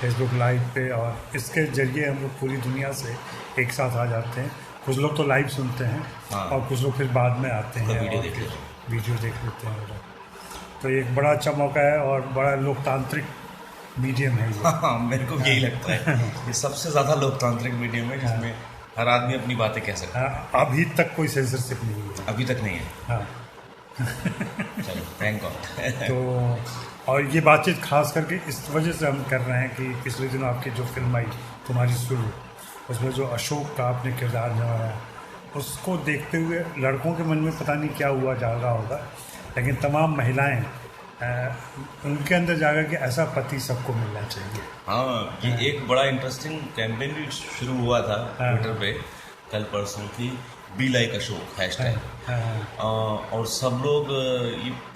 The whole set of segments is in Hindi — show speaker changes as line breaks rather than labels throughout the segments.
फेसबुक लाइव पे, और इसके ज़रिए हम लोग पूरी दुनिया से एक साथ आ जाते हैं। कुछ लोग तो लाइव सुनते हैं
हाँ।
और कुछ लोग फिर बाद में आते हैं
वीडियो
और
देख
फिर
लेते हैं।
वीडियो देख लेते हैं और तो ये एक बड़ा अच्छा मौका है और बड़ा लोकतांत्रिक मीडियम है ये।
हाँ, मेरे को यही लगता है ये सबसे ज़्यादा लोकतांत्रिक मीडियम है जिसमें हर आदमी अपनी बातें कह सकता है।
अभी तक कोई सेंसरशिप नहीं हुई है।
अभी तक नहीं है।
हाँ।
चलो, थैंक गॉड।
तो और ये बातचीत खास करके इस वजह से हम कर रहे हैं कि पिछले दिनों आपकी जो फिल्म आई तुम्हारी सुलू, उसमें जो अशोक का आपने किरदार निभाया, उसको देखते हुए लड़कों के मन में पता नहीं क्या हुआ जा रहा होगा, लेकिन तमाम महिलाएं उनके अंदर जाकर के ऐसा पति सबको मिलना चाहिए।
हाँ, ये एक बड़ा इंटरेस्टिंग कैंपेन भी शुरू हुआ था ट्विटर पे कल परसों की, बी लाइक अशोक हैशटैग। और सब लोग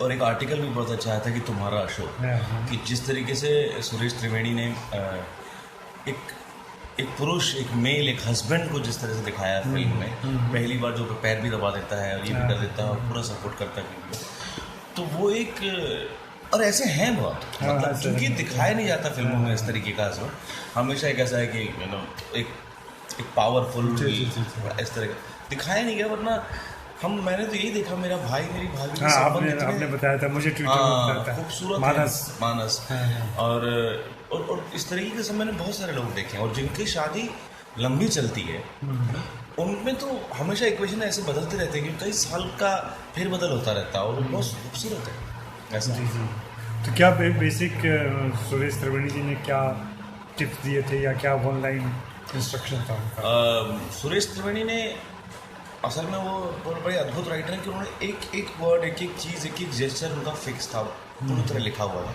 और एक आर्टिकल भी बहुत अच्छा आया था कि तुम्हारा अशोक, कि जिस तरीके से सुरेश त्रिवेणी ने एक पुरुष, एक मेल, एक हस्बैंड को जिस तरह से दिखाया फिल्म में, पहली बार जो पैर भी दबा देता है और ये भी कर देता है और पूरा सपोर्ट करता है, तो वो एक, और ऐसे हैं बहुत, मतलब क्योंकि दिखाया नहीं जाता फिल्मों में इस तरीके का हस्बैंड। हमेशा एक ऐसा है कि एक पावरफुल इस तरह का दिखाया नहीं गया, वरना मैंने तो यही देखा, मेरा भाई मेरी भाभी
आपने बताया था मुझे ट्विटर पे बताया था,
खूबसूरत मानस और इस तरीके से मैंने बहुत सारे लोग देखे हैं, और जिनकी शादी लंबी चलती है उनमें तो हमेशा इक्वेशन ऐसे बदलते रहते हैं कि कई साल का फिर बदल होता रहता है, और वो बहुत खूबसूरत है ऐसा।
जी जी। तो क्या बेसिक सुरेश त्रिवेणी जी ने क्या टिप्स दिए थे या क्या ऑनलाइन इंस्ट्रक्शन था उनका?
सुरेश त्रिवेणी ने असल में वो बड़े अद्भुत राइटर हैं कि उन्होंने एक वर्ड, एक चीज़, एक जेस्चर उनका फिक्स था, पूरी तरह लिखा हुआ था,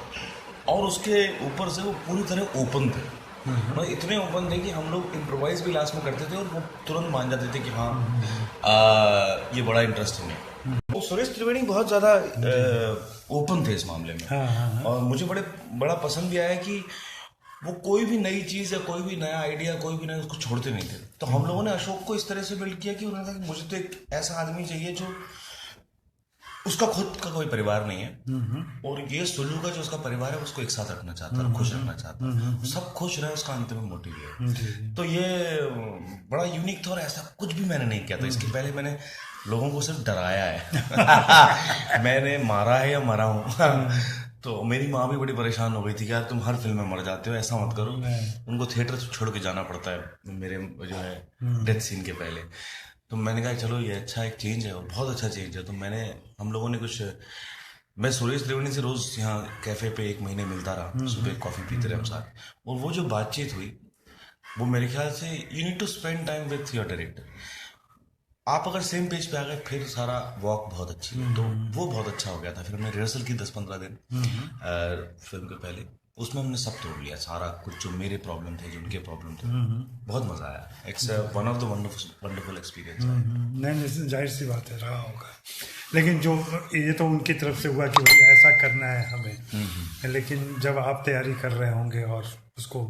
और उसके ऊपर से वो पूरी तरह ओपन थे। मतलब इतने ओपन थे कि हम लोग इम्प्रोवाइज भी लास्ट में करते थे और वो तुरंत मान जाते थे कि हाँ ये बड़ा इंटरेस्टिंग है। वो सुरेश त्रिवेणी बहुत ज़्यादा ओपन थे इस मामले में। और मुझे बड़ा पसंद भी आया कि वो कोई भी नई चीज़ या कोई भी नया आइडिया, कोई भी नया, उसको छोड़ते नहीं थे। तो हम लोगों ने अशोक को इस तरह से बिल्ड किया कि उन्होंने कहा कि मुझे तो एक ऐसा आदमी चाहिए जो, उसका खुद का कोई परिवार नहीं है, और ये सुल्लू का जो उसका परिवार है उसको एक साथ रखना चाहता है, खुश रखना चाहता है, सब खुश रहे, उसका अंतिम मोटिव है। तो ये बड़ा यूनिक था, और ऐसा कुछ भी मैंने नहीं किया था इसके पहले। मैंने लोगों को सिर्फ डराया है। मैंने मारा है या मरा हूँ। तो मेरी माँ भी बड़ी परेशान हो गई थी कि यार तुम हर फिल्म में मर जाते हो, ऐसा मत करो। उनको थिएटर छोड़ के जाना पड़ता है मेरे जो है डेथ सीन के पहले। तो मैंने कहा चलो ये अच्छा एक चेंज है, और बहुत अच्छा चेंज है। तो हम लोगों ने मैं सुरेश त्रिवेणी से रोज यहाँ कैफे पे 1 महीने मिलता रहा, सुबह कॉफी पीते रहे हम साथ, और वो जो बातचीत हुई वो मेरे ख्याल से you need to spend time with your director. आप अगर सेम पेज पे आ गए फिर सारा वॉक बहुत अच्छी है। तो वो बहुत अच्छा हो गया था। फिर हमने रिहर्सल की 10-15 दिन फिल्म के पहले, उसमें हमने सब तोड़ लिया, सारा कुछ, जो मेरे प्रॉब्लम थे, जो उनके प्रॉब्लम थे। बहुत मजा आया। It's one of the wonderful experience.
नहीं, जाहिर सी बात है, रहा होगा। लेकिन जो ये तो उनकी तरफ से हुआ कि भाई ऐसा करना है हमें, लेकिन जब आप तैयारी कर रहे होंगे और उसको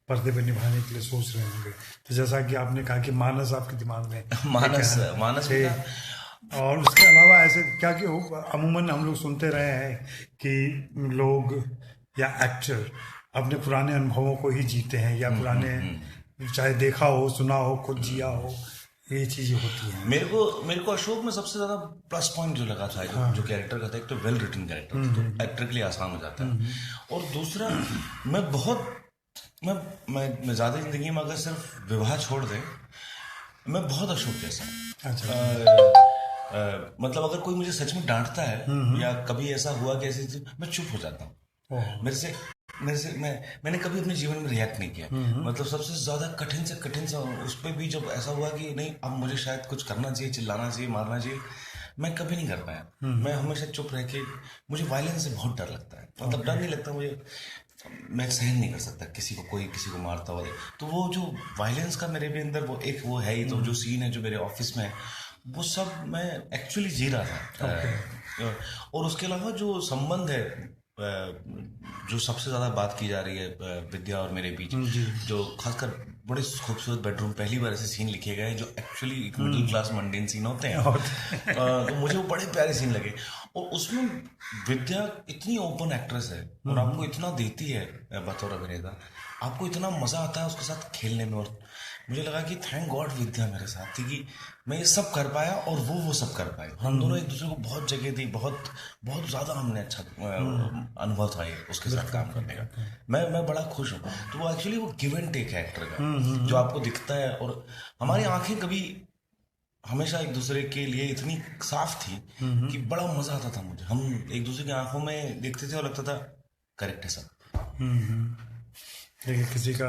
पर्दे पे निभाने के लिए सोच रहे होंगे, तो जैसा कि आपने कहा कि मानस आपके दिमाग में
मानस
थे, और उसके अलावा ऐसे क्या कि अमूमन हम लोग सुनते रहे हैं कि लोग या एक्टर अपने पुराने अनुभवों को ही जीते हैं, या पुराने चाहे देखा हो, सुना हो, खुद जिया हो, ये चीजें होती हैं।
मेरे को अशोक में सबसे ज्यादा प्लस पॉइंट जो लगा था, जो कैरेक्टर का था, एक तो वेल रिटन कैरेक्टर, तो एक्टर के लिए आसान हो जाता है, और दूसरा मैं ज्यादा जिंदगी में अगर सिर्फ विवाह छोड़ दे, मैं बहुत अशोक जैसा हूँ। मतलब अगर कोई मुझे सच में डांटता है या कभी ऐसा हुआ कि ऐसी, मैं चुप हो जाता हूँ। मैंने कभी अपने जीवन में रिएक्ट नहीं किया। मतलब सबसे ज्यादा कठिन से कठिन सा उस पर भी जब ऐसा हुआ कि नहीं अब मुझे शायद कुछ करना चाहिए, चिल्लाना चाहिए, मारना चाहिए, मैं कभी नहीं कर पाया। मैं हमेशा चुप रह के, मुझे वायलेंस से बहुत डर लगता है। मतलब डर नहीं लगता मुझे, मैं सहन नहीं कर सकता कोई किसी को मारता हुआ। तो वो जो वायलेंस का मेरे भी अंदर वो है ही। तो जो सीन है जो मेरे ऑफिस में है, वो सब मैं एक्चुअली जी रहा था। और उसके अलावा जो संबंध है, जो सबसे ज़्यादा बात की जा रही है विद्या और मेरे बीच, जो खासकर बड़े खूबसूरत बेडरूम, पहली बार ऐसे सीन लिखे गए जो एक्चुअली एक मिडिल क्लास मंडेन सीन होते हैं। तो मुझे वो बड़े प्यारे सीन लगे। और उसमें विद्या इतनी ओपन एक्ट्रेस है और आपको इतना देती है बतौर अभिनेता, आपको इतना मजा आता है उसके साथ खेलने में। और मुझे लगा कि थैंक गॉड विद्या मेरे साथ थी कि मैं ये सब कर पाया और वो सब कर पाए। हम दोनों एक दूसरे को बहुत जगह दी, बहुत बहुत ज्यादा हमने अच्छा अनुभव था ये उसके साथ काम करने का। मैं बड़ा खुश हूँ। तो वो एक्चुअली वो गिव एंड टेक है एक्टर का, जो आपको दिखता है। और हमारी आंखें कभी हमेशा एक दूसरे के लिए इतनी साफ थी कि बड़ा मजा आता था मुझे। हम एक दूसरे की आंखों में देखते थे और लगता था करेक्ट है सब।
देखिए किसी का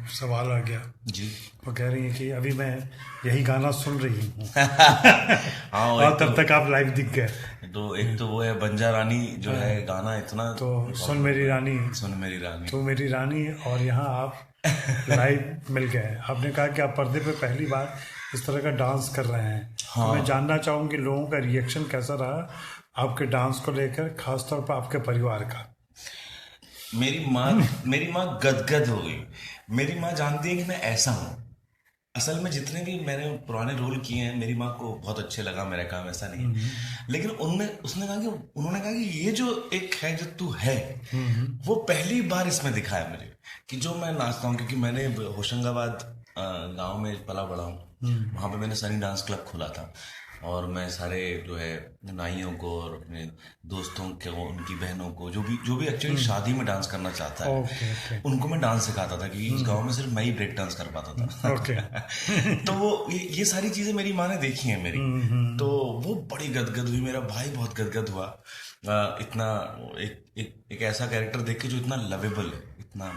सवाल आ गया
जी।
वो कह रही है कि अभी मैं यही गाना सुन रही हूँ।
हाँ,
और तब तक आप लाइव दिख गए।
तो एक तो वो है बंजा रानी जो है गाना इतना,
तो सुन मेरी रानी,
सुन मेरी रानी,
तो मेरी रानी। और यहाँ आप लाइव मिल गए। आपने कहा कि आप पर्दे पे पहली बार इस तरह का डांस कर रहे हैं।
हाँ।
तो मैं जानना चाहूँगी लोगों का रिएक्शन कैसा रहा आपके डांस को लेकर, खासतौर पर आपके परिवार का।
मेरी माँ गदगद हो गई। मेरी माँ जानती है कि मैं ऐसा हूँ। असल में जितने भी मैंने पुराने रोल किए हैं मेरी माँ को बहुत अच्छे लगा मेरा काम, ऐसा नहीं है। लेकिन उन्होंने कहा कि ये जो एक है जो तू है वो पहली बार इसमें दिखा है मुझे कि जो मैं नाचता हूँ। क्योंकि मैंने होशंगाबाद गांव में पला बड़ा हूँ, वहां पे मैंने सनी डांस क्लब खोला था। और मैं सारे जो है नाइयों को और अपने दोस्तों को, उनकी बहनों को, जो भी एक्चुअली शादी में डांस करना चाहता है, उनको मैं डांस सिखाता था। क्योंकि उस गांव में सिर्फ मैं ही ब्रेक डांस कर पाता था। तो वो ये सारी चीजें मेरी माँ ने देखी हैं मेरी। तो वो बड़ी गदगद हुई, मेरा भाई बहुत गदगद हुआ। इतना एक ऐसा कैरेक्टर देख के जो इतना लवेबल है, इतना।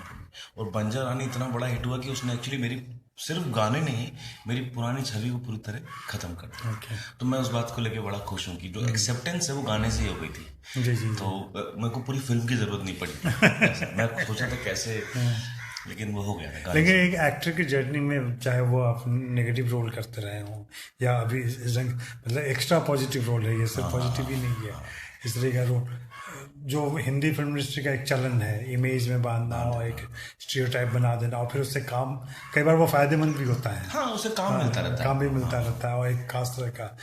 और बंजा रानी इतना बड़ा हिट हुआ कि उसने एक्चुअली मेरी सिर्फ गाने नहीं, मेरी पुरानी छवि को पूरी तरह खत्म कर दिया। तो मैं उस बात को लेके बड़ा खुश हूँ कि जो एक्सेप्टेंस है वो गाने से ही हो गई थी।
जी।
तो मेरे को पूरी फिल्म की जरूरत नहीं पड़ी। मैं सोचा था कैसे, लेकिन वो हो गया।
लेकिन एक एक्टर की जर्नी में, चाहे वो आप नेगेटिव रोल करते रहे हों या अभी इस रंग, मतलब एक्स्ट्रा पॉजिटिव रोल है ये, सिर्फ पॉजिटिव ही नहीं है। इस तरह का रोल जो हिंदी फिल्म इंडस्ट्री का एक चलन है, इमेज में बांधना और एक स्टीरियोटाइप बना देना, और फिर उससे काम कई बार वो फायदेमंद भी होता है।
हाँ, उससे काम मिलता रहता है,
काम भी मिलता रहता है और एक खास तरह का।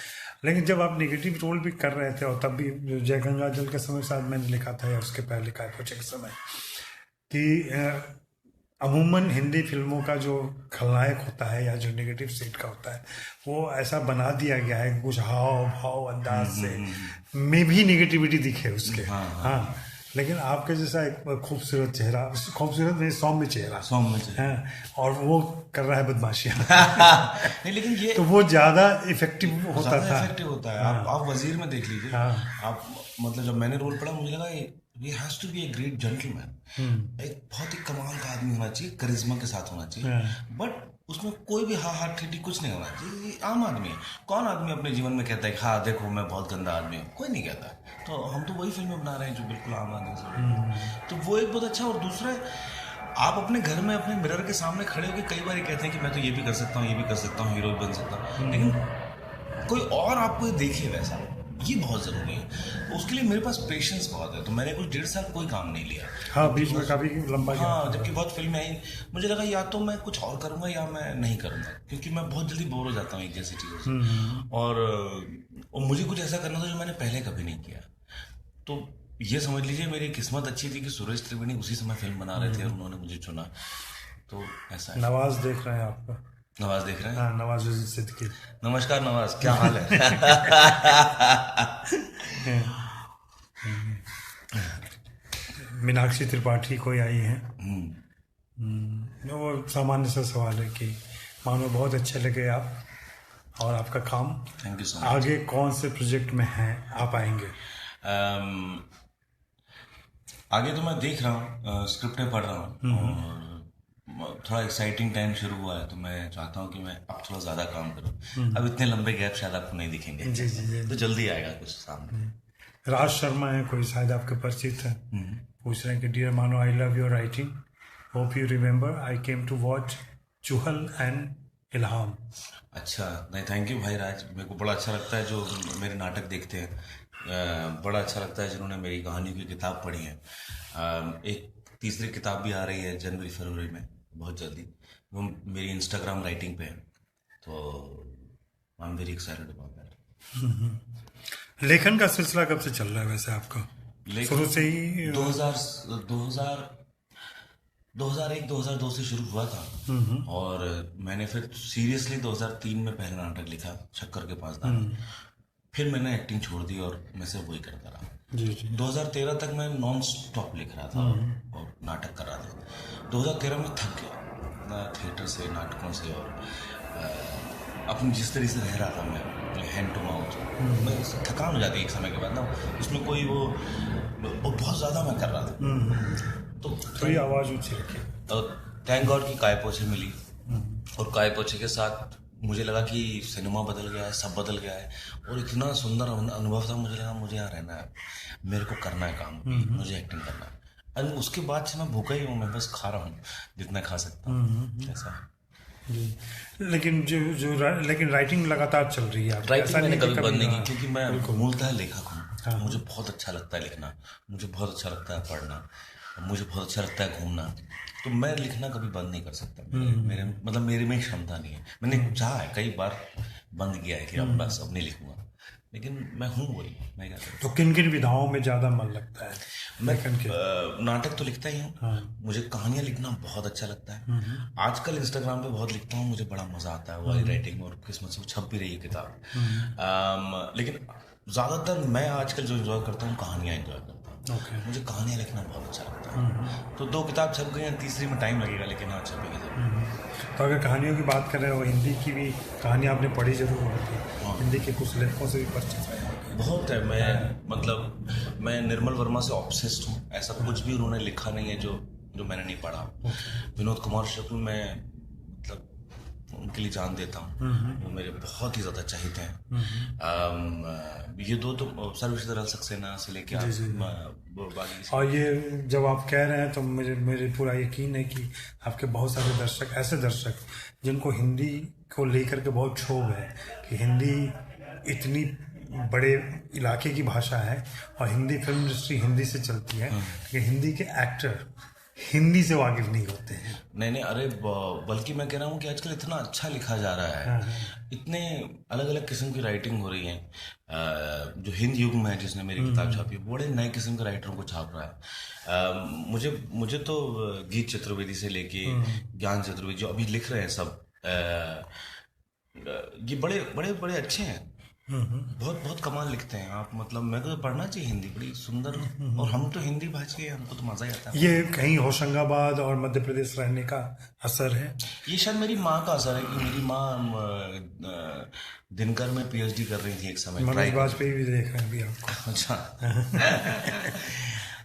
लेकिन जब आप नेगेटिव रोल भी कर रहे थे, और तब भी जय गंगा जल के समय साथ मैंने लिखा था या उसके पहले लिखा है प्रोजेक्ट समय, कि अमूमन हिंदी फिल्मों का जो खलनायक होता है या जो नेगेटिव सेट का होता है, वो ऐसा बना दिया गया है कुछ हाव भाव अंदाज से में भी नेगेटिविटी दिखे उसके। हाँ, लेकिन आपके जैसा एक खूबसूरत चेहरा, खूबसूरत नहीं, सौम्य चेहरा है, और वो कर रहा है बदमाशियां।
नहीं, लेकिन ये
तो वो ज्यादा इफेक्टिव होता था।
इफेक्टिव होता है। आप वजीर में देख लीजिए। आप मतलब जब मैंने रोल पढ़ा मुझे लगा ये has to be a great gentleman. एक बहुत ही कमाल का आदमी होना चाहिए, करिश्मा के साथ होना चाहिए। बट उसमें कोई भी हा ठीठी कुछ नहीं होना चाहिए। ये आम आदमी है। कौन आदमी अपने जीवन में कहता है हाँ देखो मैं बहुत गंदा आदमी हूँ? कोई नहीं कहता। तो हम तो वही फिल्में बना रहे हैं जो बिल्कुल आम आदमी से। तो वो एक बहुत अच्छा। और दूसरा, आप अपने घर में अपने मिरर के सामने खड़े होकर कई बार कहते हैं कि मैं तो ये भी कर सकता हूँ, ये भी कर सकता हूँ, हीरो भी बन सकता हूँ, लेकिन कोई और आपको ये देखे वैसा, ये बहुत जरूरी है। तो उसके लिए मेरे पास पेशेंस बहुत है। तो मैंने कुछ 1.5 साल कोई काम नहीं लिया।
हाँ, बीच में काफी लंबा।
हाँ, जबकि बहुत फिल्में आई, मुझे लगा या तो मैं कुछ और करूंगा या मैं नहीं करूंगा, क्योंकि मैं बहुत जल्दी बोर हो जाता हूँ एक जैसी चीजों से। और मुझे कुछ ऐसा करना था जो मैंने पहले कभी नहीं किया। तो ये समझ लीजिए मेरी किस्मत अच्छी थी कि सुरेश त्रिवेणी उसी समय फिल्म बना रहे थे और उन्होंने मुझे चुना। तो ऐसा है।
नवाज देख रहे हैं आपका?
नवाज देख रहे हैं?
हाँ, नवाज सिद्दीकी।
नमस्कार नवाज, क्या हाल है?
मीनाक्षी त्रिपाठी कोई आई है। वो सामान्य सा सवाल है कि मानो बहुत अच्छे लगे आप और आपका काम।
Thank you so much.
आगे कौन से प्रोजेक्ट में हैं आप आएंगे?
आगे तो मैं देख रहा हूँ, स्क्रिप्टें पढ़ रहा हूँ और थोड़ा एक्साइटिंग टाइम शुरू हुआ है। तो मैं चाहता हूँ कि मैं अब थोड़ा ज्यादा काम करूँ। अब इतने लंबे गैप शायद आपको नहीं दिखेंगे।
जी।
तो जल्दी आएगा कुछ सामने।
राज शर्मा है कोई, शायद आपके परिचित है, पूछ रहे हैं कि dear Mano, I love your writing, hope you remember I came to watch Chuhal and Ilham.
अच्छा, नहीं थैंक यू भाई राज। मेरे को बड़ा अच्छा लगता है जो मेरे नाटक देखते हैं। बड़ा अच्छा लगता है जिन्होंने मेरी कहानी की किताब पढ़ी है। एक तीसरी किताब भी आ रही है जनवरी फरवरी में, बहुत जल्दी। वो मेरी इंस्टाग्राम राइटिंग पे है, तो I am very excited about that.
लेखन का सिलसिला कब से चल रहा है वैसे आपका? शुरू से ही
2001-2002 से शुरू हुआ था, और मैंने फिर सीरियसली 2003 में पहला नाटक लिखा, शक्कर के 5 दाने। फिर मैंने एक्टिंग छोड़ दी और मैं सिर्फ वही करता रहा।
जी जी।
2013 तक मैं नॉन स्टॉप लिख रहा था और नाटक कर रहा था। 2013 में थक गया थिएटर से, नाटकों से, और अपनी जिस तरह से रह रहा था मैं, हैंड टू माउथ, मैं थकान हो जाती है एक समय के बाद ना, उसमें कोई वो बहुत ज़्यादा मैं कर रहा था। तो
थोड़ी आवाज़ ऊंची रखिए।
थैंक गॉड की काय पोछे मिली, और काय पोछे के साथ मुझे लगा कि सिनेमा बदल गया है, सब बदल गया है, और इतना सुंदर अनुभव था। मुझे लगा मुझे यहाँ रहना है, मेरे को करना है काम, मुझे एक्टिंग करना है। और उसके बाद से मैं भूखा ही हूँ, मैं बस खा रहा हूँ जितना खा सकता हूँ, ऐसा है।
जी। लेकिन लेकिन राइटिंग लगातार चल रही है।
राइटिंग मैंने कभी बंद नहीं की, क्योंकि मैं मूलतः लेखक हूँ। मुझे बहुत अच्छा लगता है लिखना, मुझे बहुत अच्छा लगता है पढ़ना, मुझे बहुत अच्छा लगता है घूमना, तो मैं लिखना कभी बंद नहीं कर सकता। मेरे में क्षमता नहीं है। मैंने चाहा है, कई बार बंद किया है कि अब बस अब नहीं लिखूंगा, लेकिन मैं हूँ वही, मैं क्या करूँ।
तो किन किन विधाओं में ज़्यादा मन लगता है?
मैं नाटक तो लिखता ही हूँ, मुझे कहानियाँ लिखना बहुत अच्छा लगता है। आजकल इंस्टाग्राम पे बहुत लिखता हूँ, मुझे बड़ा मजा आता है वो राइटिंग, और किस्मत से छप भी रही है किताब। लेकिन ज़्यादातर मैं आजकल जो एंजॉय करता हूँ, कहानियाँ एंजॉय करता हूँ। मुझे कहानियाँ लिखना बहुत अच्छा लगता है। तो 2 किताब छप गई हैं, तीसरी में टाइम लगेगा, लेकिन हाँ छपेगी जरूर।
तो अगर कहानियों की बात करें, वो हिंदी की भी कहानियाँ आपने पढ़ी जरूर होती है, हिंदी के कुछ लेखकों से भी परिचित है?
बहुत है। मैं निर्मल वर्मा से ऑब्सेस्ड हूँ। ऐसा कुछ भी उन्होंने लिखा नहीं है जो मैंने नहीं पढ़ा। विनोद कुमार शुक्ल, मैं मतलब उनके लिए जान देता हूँ, वो मेरे बहुत ही ज़्यादा चाहते हैं। ये 2 तो सर्वश्री सक्सेना से लेके बाकी।
और ये जब आप कह रहे हैं तो मेरे पूरा यकीन है कि आपके बहुत सारे दर्शक, ऐसे दर्शक जिनको हिंदी को लेकर के बहुत क्षोभ है कि हिंदी इतनी बड़े इलाके की भाषा है और हिंदी फिल्म इंडस्ट्री हिंदी से चलती है, लेकिन हिंदी के एक्टर हिंदी से वाकिफ नहीं होते हैं।
नहीं, अरे बल्कि मैं कह रहा हूँ कि आजकल इतना अच्छा लिखा जा रहा है, इतने अलग अलग किस्म की राइटिंग हो रही है। जो हिंद युग में है, जिसने मेरी किताब छापी, बड़े नए किस्म के राइटरों को छाप रहा है। मुझे तो गीत चतुर्वेदी से लेके ज्ञान चतुर्वेदी जो अभी लिख रहे हैं सब, ये बड़े बड़े बड़े अच्छे हैं, बहुत कमाल लिखते हैं आप। मतलब मेरे को तो पढ़ना चाहिए हिंदी, बड़ी सुंदर, और हम तो हिंदी भाषी हैं, हमको तो मजा ही आता है।
ये कहीं होशंगाबाद और मध्य प्रदेश रहने का असर है?
ये शायद मेरी माँ का असर है, कि मेरी माँ दिनकर में पीएचडी कर रही थी एक समय।
मनोज वाजपेयी भी देख रहे हैं अभी आपको?
अच्छा।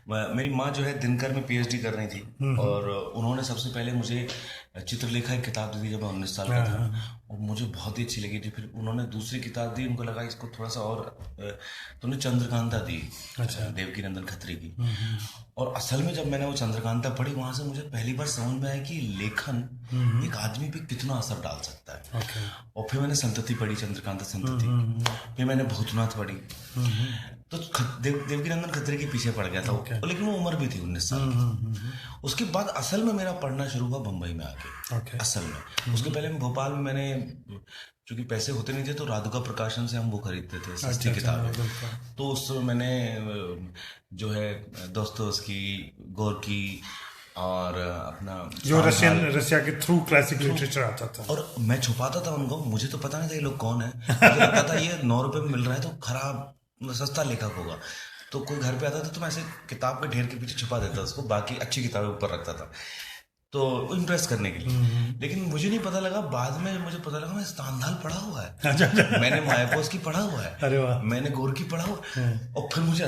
मेरी माँ जो है दिनकर में पीएचडी कर रही थी, और उन्होंने सबसे पहले मुझे चित्रलेखा एक किताब दी थी जब मैं 19 साल का था, और मुझे बहुत ही अच्छी लगी थी। फिर उन्होंने दूसरी किताब दी, उनको लगा इसको थोड़ा सा और, तो उन्हें चंद्रकांता दी, देवकी नंदन खत्री की। और असल में जब मैंने वो चंद्रकांता पढ़ी, वहां से मुझे पहली बार समझ में आया कि लेखन एक आदमी पे कितना असर डाल सकता है। और फिर मैंने संतति पढ़ी, चंद्रकांता संतति, फिर मैंने भूतनाथ पढ़ी, तो देवकी नंदन खत्री के पीछे पड़ गया था। लेकिन वो उम्र भी थी 19 साल की। उसके बाद असल में मेरा पढ़ना शुरू हुआ बम्बई में आके। असल में उसके पहले मैं भोपाल में, मैंने चूंकि पैसे होते नहीं थे तो राधिका प्रकाशन से हम वो खरीदते थे सस्ती किताबें। तो उस समय मैंने जो है दोस्तोवस्की, गोरकी और अपना
जो रशिया के थ्रू क्लासिक लिटरेचर आता था,
और मैं छुपाता था उनको। मुझे तो पता नहीं था ये लोग कौन है, मुझे लगता था ये 9 रुपए में मिल रहा है तो खराब सस्ता लेखक होगा। तो कोई घर पे आता था तो मैं ऐसे किताब के ढेर के पीछे छुपा देता उसको, बाकी अच्छी किताबें ऊपर रखता था, तो इम्प्रेस करने के लिए। लेकिन मुझे नहीं पता लगा, बाद में मुझे पता लगा मैं स्थानदाल पढ़ा हुआ है, मैंने मायापोस की पढ़ा हुआ है,
अरे वाह,
मैंने गोरकी पढ़ा हुआ, और फिर मुझे